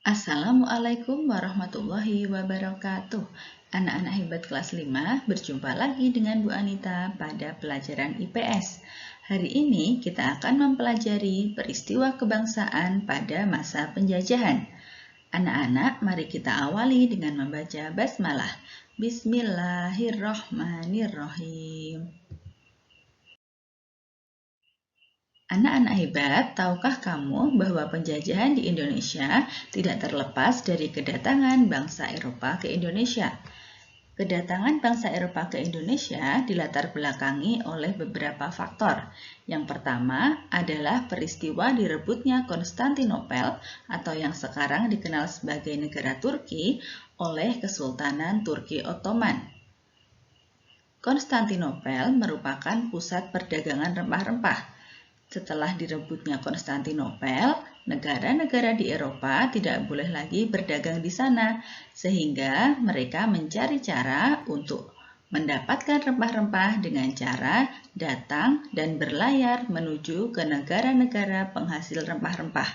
Assalamualaikum warahmatullahi wabarakatuh. Anak-anak hebat kelas 5, berjumpa lagi dengan Bu Anita pada pelajaran IPS. Hari ini kita akan mempelajari peristiwa kebangsaan pada masa penjajahan. Anak-anak, mari kita awali dengan membaca basmalah. Bismillahirrohmanirrohim. Anak-anak hebat, tahukah kamu bahwa penjajahan di Indonesia tidak terlepas dari kedatangan bangsa Eropa ke Indonesia? Kedatangan bangsa Eropa ke Indonesia dilatar belakangi oleh beberapa faktor. Yang pertama adalah peristiwa direbutnya Konstantinopel atau yang sekarang dikenal sebagai negara Turki oleh Kesultanan Turki Ottoman. Konstantinopel merupakan pusat perdagangan rempah-rempah. Setelah direbutnya Konstantinopel, negara-negara di Eropa tidak boleh lagi berdagang di sana, sehingga mereka mencari cara untuk mendapatkan rempah-rempah dengan cara datang dan berlayar menuju ke negara-negara penghasil rempah-rempah.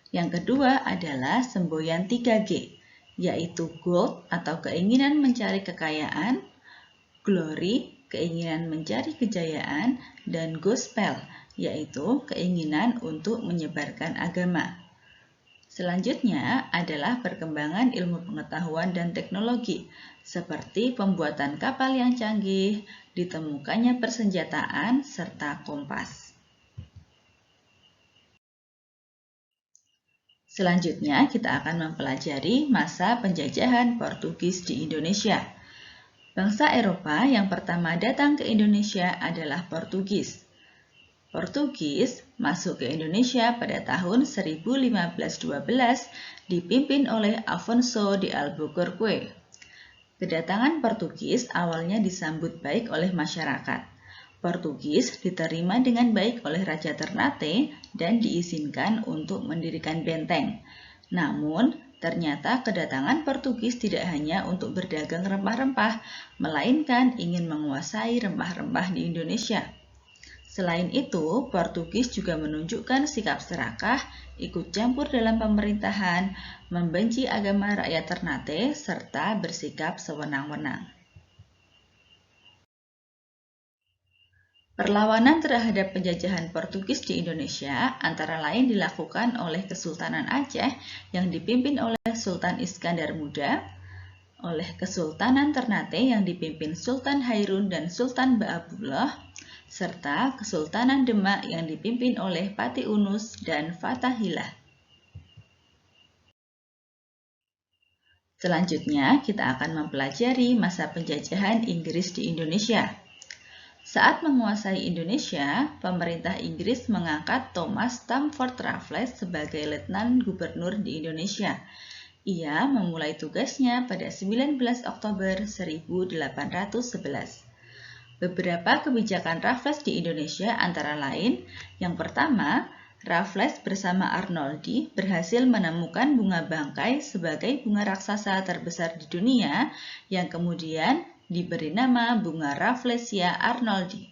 Yang kedua adalah semboyan 3G, yaitu gold atau keinginan mencari kekayaan, glory, keinginan mencari kejayaan, dan gospel, yaitu keinginan untuk menyebarkan agama. Selanjutnya adalah perkembangan ilmu pengetahuan dan teknologi, seperti pembuatan kapal yang canggih, ditemukannya persenjataan, serta kompas. Selanjutnya, kita akan mempelajari masa penjajahan Portugis di Indonesia. Bangsa Eropa yang pertama datang ke Indonesia adalah Portugis. Portugis masuk ke Indonesia pada tahun 1512 dipimpin oleh Afonso de Albuquerque. Kedatangan Portugis awalnya disambut baik oleh masyarakat. Portugis diterima dengan baik oleh Raja Ternate dan diizinkan untuk mendirikan benteng. Namun, ternyata kedatangan Portugis tidak hanya untuk berdagang rempah-rempah, melainkan ingin menguasai rempah-rempah di Indonesia. Selain itu, Portugis juga menunjukkan sikap serakah, ikut campur dalam pemerintahan, membenci agama rakyat Ternate, serta bersikap sewenang-wenang. Perlawanan terhadap penjajahan Portugis di Indonesia antara lain dilakukan oleh Kesultanan Aceh yang dipimpin oleh Sultan Iskandar Muda, oleh Kesultanan Ternate yang dipimpin Sultan Hairun dan Sultan Baabullah, serta Kesultanan Demak yang dipimpin oleh Pati Unus dan Fatahillah. Selanjutnya, kita akan mempelajari masa penjajahan Inggris di Indonesia. Saat menguasai Indonesia, pemerintah Inggris mengangkat Thomas Stamford Raffles sebagai Letnan Gubernur di Indonesia. Ia memulai tugasnya pada 19 Oktober 1811. Beberapa kebijakan Raffles di Indonesia antara lain, yang pertama, Raffles bersama Arnoldi berhasil menemukan bunga bangkai sebagai bunga raksasa terbesar di dunia yang kemudian diberi nama bunga Rafflesia Arnoldi.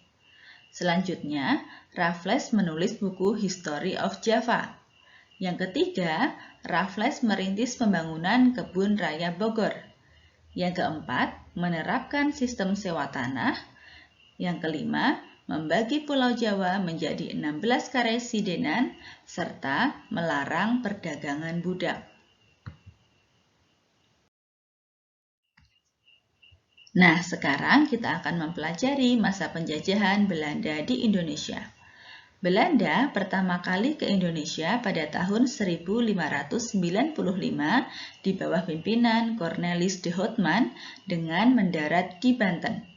Selanjutnya, Raffles menulis buku History of Java. Yang ketiga, Raffles merintis pembangunan kebun raya Bogor. Yang keempat, menerapkan sistem sewa tanah. Yang kelima, membagi Pulau Jawa menjadi 16 karesidenan, serta melarang perdagangan budak. Nah, sekarang kita akan mempelajari masa penjajahan Belanda di Indonesia. Belanda pertama kali ke Indonesia pada tahun 1595 di bawah pimpinan Cornelis de Houtman dengan mendarat di Banten.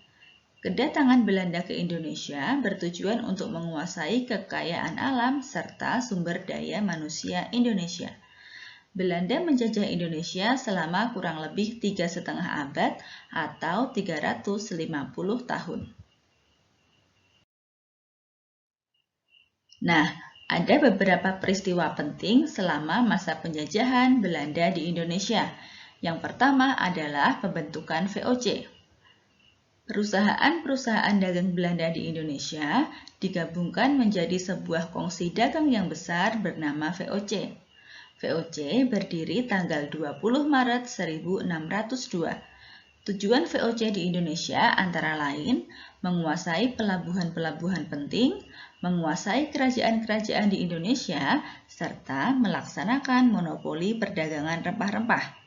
Kedatangan Belanda ke Indonesia bertujuan untuk menguasai kekayaan alam serta sumber daya manusia Indonesia. Belanda menjajah Indonesia selama kurang lebih 3,5 abad atau 350 tahun. Nah, ada beberapa peristiwa penting selama masa penjajahan Belanda di Indonesia. Yang pertama adalah pembentukan VOC. Perusahaan-perusahaan dagang Belanda di Indonesia digabungkan menjadi sebuah kongsi dagang yang besar bernama VOC. VOC berdiri tanggal 20 Maret 1602. Tujuan VOC di Indonesia antara lain menguasai pelabuhan-pelabuhan penting, menguasai kerajaan-kerajaan di Indonesia, serta melaksanakan monopoli perdagangan rempah-rempah.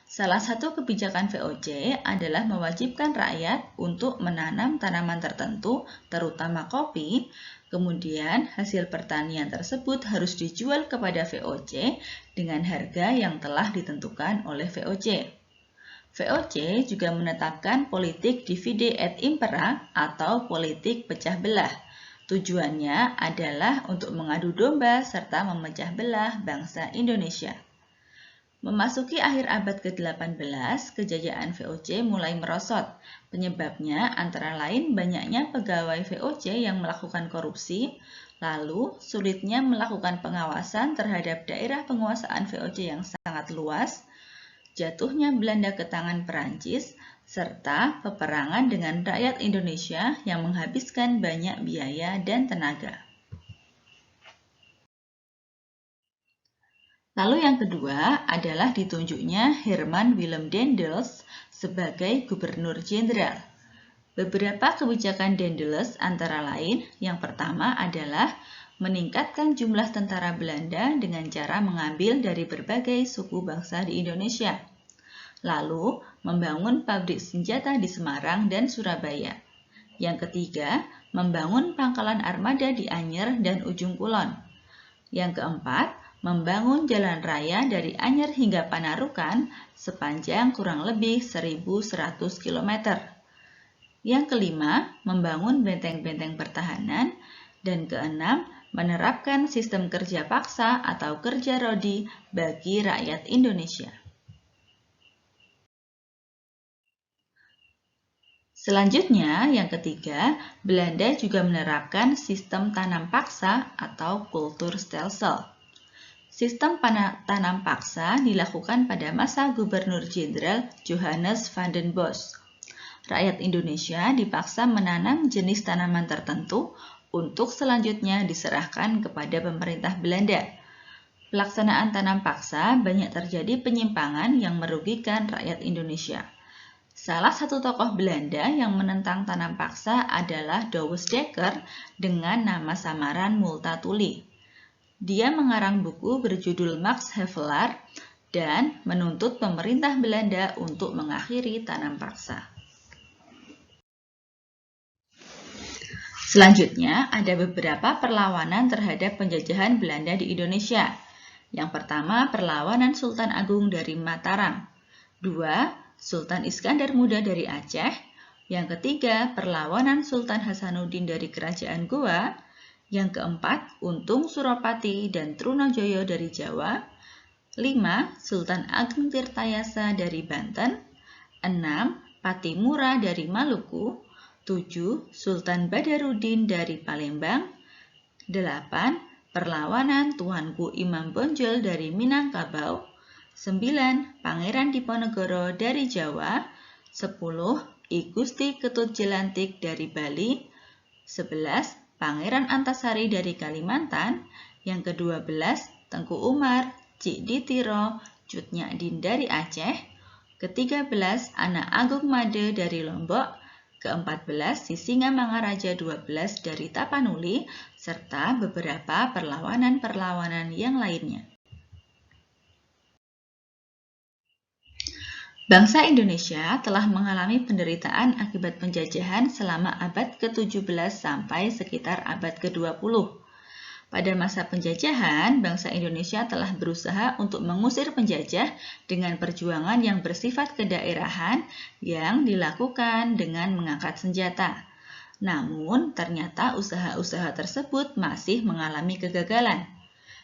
Salah satu kebijakan VOC adalah mewajibkan rakyat untuk menanam tanaman tertentu, terutama kopi. Kemudian, hasil pertanian tersebut harus dijual kepada VOC dengan harga yang telah ditentukan oleh VOC. VOC juga menetapkan politik divide et impera atau politik pecah belah. Tujuannya adalah untuk mengadu domba serta memecah belah bangsa Indonesia. Memasuki akhir abad ke-18, kejayaan VOC mulai merosot. Penyebabnya antara lain banyaknya pegawai VOC yang melakukan korupsi, lalu sulitnya melakukan pengawasan terhadap daerah penguasaan VOC yang sangat luas, jatuhnya Belanda ke tangan Perancis, serta peperangan dengan rakyat Indonesia yang menghabiskan banyak biaya dan tenaga. Lalu yang kedua adalah ditunjuknya Herman Willem Daendels sebagai Gubernur Jenderal. Beberapa kebijakan Daendels antara lain, yang pertama adalah meningkatkan jumlah tentara Belanda dengan cara mengambil dari berbagai suku bangsa di Indonesia. Lalu, membangun pabrik senjata di Semarang dan Surabaya. Yang ketiga, membangun pangkalan armada di Anyer dan Ujung Kulon. Yang keempat, membangun jalan raya dari Anyer hingga Panarukan sepanjang kurang lebih 1.100 km. Yang kelima, membangun benteng-benteng pertahanan. Dan keenam, menerapkan sistem kerja paksa atau kerja rodi bagi rakyat Indonesia. Selanjutnya, yang ketiga, Belanda juga menerapkan sistem tanam paksa atau kulturstelsel. Sistem tanam paksa dilakukan pada masa Gubernur Jenderal Johannes van den Bos. Rakyat Indonesia dipaksa menanam jenis tanaman tertentu untuk selanjutnya diserahkan kepada pemerintah Belanda. Pelaksanaan tanam paksa banyak terjadi penyimpangan yang merugikan rakyat Indonesia. Salah satu tokoh Belanda yang menentang tanam paksa adalah Douwes Dekker dengan nama samaran Multatuli. Dia mengarang buku berjudul Max Havelaar dan menuntut pemerintah Belanda untuk mengakhiri tanam paksa. Selanjutnya, ada beberapa perlawanan terhadap penjajahan Belanda di Indonesia. Yang pertama, perlawanan Sultan Agung dari Mataram. 2. Sultan Iskandar Muda dari Aceh. Yang ketiga, perlawanan Sultan Hasanuddin dari Kerajaan Goa. Yang keempat, Untung Suropati dan Trunojoyo dari Jawa. 5. Sultan Ageng Tirtayasa dari Banten. 6. Patimura dari Maluku. 7. Sultan Badarudin dari Palembang. 8. Perlawanan Tuanku Imam Bonjol dari Minangkabau. 9. Pangeran Diponegoro dari Jawa. 10. I Gusti Ketut Jelantik dari Bali. 11. Pangeran Antasari dari Kalimantan. Yang ke-12, Tengku Umar, Cik Ditiro, Cut Nyadin dari Aceh. Ke-13, Anak Agung Made dari Lombok. Ke-14, Sisingamangaraja 12 dari Tapanuli, serta beberapa perlawanan-perlawanan yang lainnya. Bangsa Indonesia telah mengalami penderitaan akibat penjajahan selama abad ke-17 sampai sekitar abad ke-20. Pada masa penjajahan, bangsa Indonesia telah berusaha untuk mengusir penjajah dengan perjuangan yang bersifat kedaerahan yang dilakukan dengan mengangkat senjata. Namun, ternyata usaha-usaha tersebut masih mengalami kegagalan.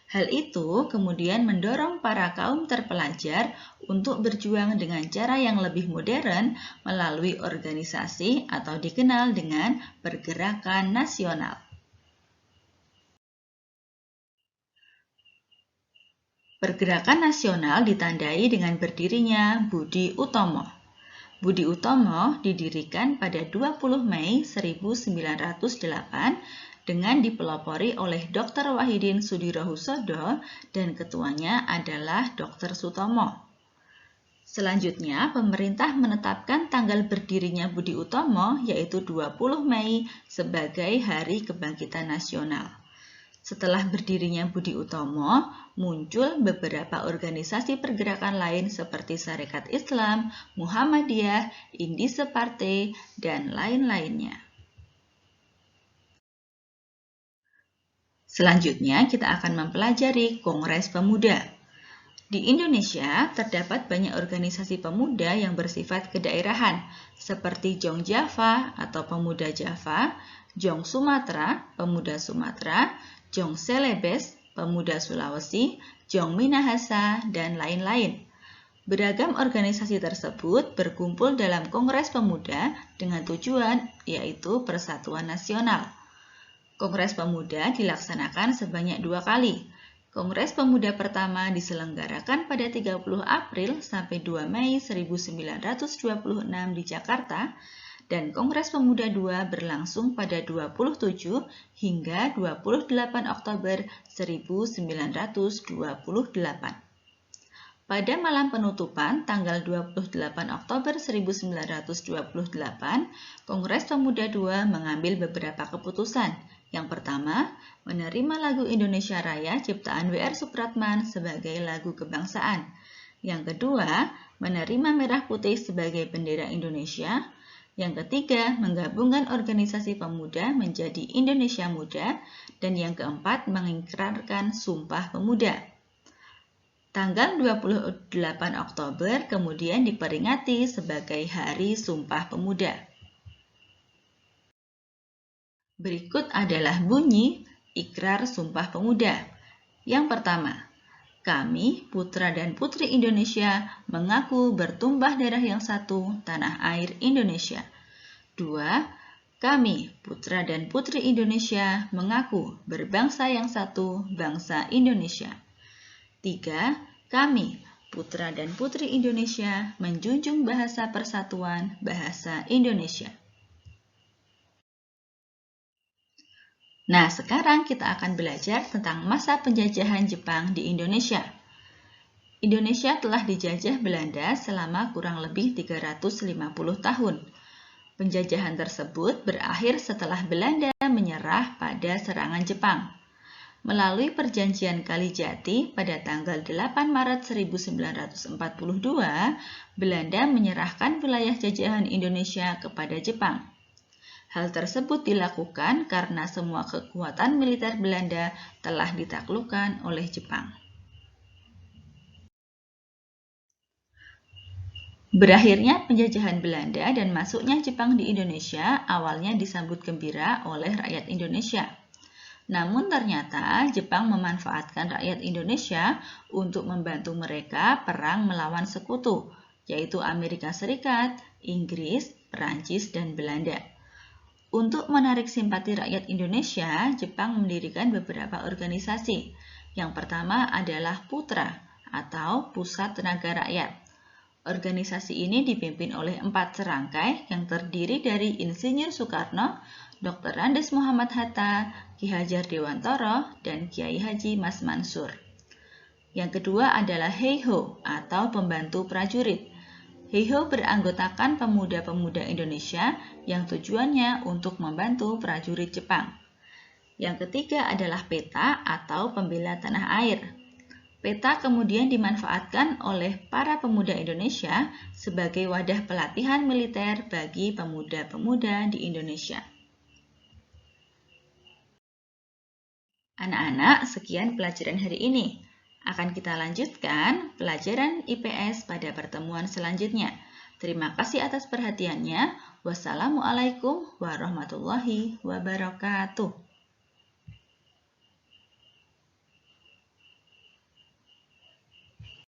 Hal itu kemudian mendorong para kaum terpelajar untuk berjuang dengan cara yang lebih modern melalui organisasi atau dikenal dengan pergerakan nasional. Pergerakan nasional ditandai dengan berdirinya Budi Utomo. Budi Utomo didirikan pada 20 Mei 1908 dengan dipelopori oleh Dr. Wahidin Sudirohusodo dan ketuanya adalah Dr. Sutomo. Selanjutnya, pemerintah menetapkan tanggal berdirinya Budi Utomo yaitu 20 Mei sebagai Hari Kebangkitan Nasional. Setelah berdirinya Budi Utomo, muncul beberapa organisasi pergerakan lain seperti Sarekat Islam, Muhammadiyah, Indise Partai, dan lain-lainnya. Selanjutnya, kita akan mempelajari Kongres Pemuda. Di Indonesia, terdapat banyak organisasi pemuda yang bersifat kedaerahan, seperti Jong Java atau Pemuda Java, Jong Sumatera, Pemuda Sumatera, Jong Celebes, Pemuda Sulawesi, Jong Minahasa, dan lain-lain. Beragam organisasi tersebut berkumpul dalam Kongres Pemuda dengan tujuan yaitu Persatuan Nasional. Kongres Pemuda dilaksanakan sebanyak 2 kali. Kongres Pemuda pertama diselenggarakan pada 30 April sampai 2 Mei 1926 di Jakarta, dan Kongres Pemuda II berlangsung pada 27 hingga 28 Oktober 1928. Pada malam penutupan tanggal 28 Oktober 1928, Kongres Pemuda II mengambil beberapa keputusan. Yang pertama, menerima lagu Indonesia Raya ciptaan W.R. Supratman sebagai lagu kebangsaan. Yang kedua, menerima merah putih sebagai bendera Indonesia. Yang ketiga, menggabungkan organisasi pemuda menjadi Indonesia Muda. Dan yang keempat, mengikrarkan Sumpah Pemuda. Tanggal 28 Oktober kemudian diperingati sebagai Hari Sumpah Pemuda. Berikut adalah bunyi Ikrar Sumpah Pemuda. Yang pertama, kami, putra dan putri Indonesia, mengaku bertumpah darah yang satu, tanah air Indonesia. 2. Kami, putra dan putri Indonesia, mengaku berbangsa yang satu, bangsa Indonesia. 3. Kami, putra dan putri Indonesia, menjunjung bahasa persatuan, bahasa Indonesia. Nah, sekarang kita akan belajar tentang masa penjajahan Jepang di Indonesia. Indonesia telah dijajah Belanda selama kurang lebih 350 tahun. Penjajahan tersebut berakhir setelah Belanda menyerah pada serangan Jepang. Melalui Perjanjian Kalijati pada tanggal 8 Maret 1942, Belanda menyerahkan wilayah jajahan Indonesia kepada Jepang. Hal tersebut dilakukan karena semua kekuatan militer Belanda telah ditaklukkan oleh Jepang. Berakhirnya penjajahan Belanda dan masuknya Jepang di Indonesia awalnya disambut gembira oleh rakyat Indonesia. Namun ternyata Jepang memanfaatkan rakyat Indonesia untuk membantu mereka perang melawan sekutu, yaitu Amerika Serikat, Inggris, Perancis, dan Belanda. Untuk menarik simpati rakyat Indonesia, Jepang mendirikan beberapa organisasi. Yang pertama adalah Putra atau Pusat Tenaga Rakyat. Organisasi ini dipimpin oleh 4 serangkai yang terdiri dari Insinyur Soekarno, Dr. Andes Muhammad Hatta, Ki Hajar Dewantoro, dan Kiai Haji Mas Mansur. Yang kedua adalah Heiho atau Pembantu Prajurit. Heiho beranggotakan pemuda-pemuda Indonesia yang tujuannya untuk membantu prajurit Jepang. Yang ketiga adalah Peta atau Pembela Tanah Air. Peta kemudian dimanfaatkan oleh para pemuda Indonesia sebagai wadah pelatihan militer bagi pemuda-pemuda di Indonesia. Anak-anak, sekian pelajaran hari ini. Akan kita lanjutkan pelajaran IPS pada pertemuan selanjutnya. Terima kasih atas perhatiannya. Wassalamualaikum warahmatullahi wabarakatuh.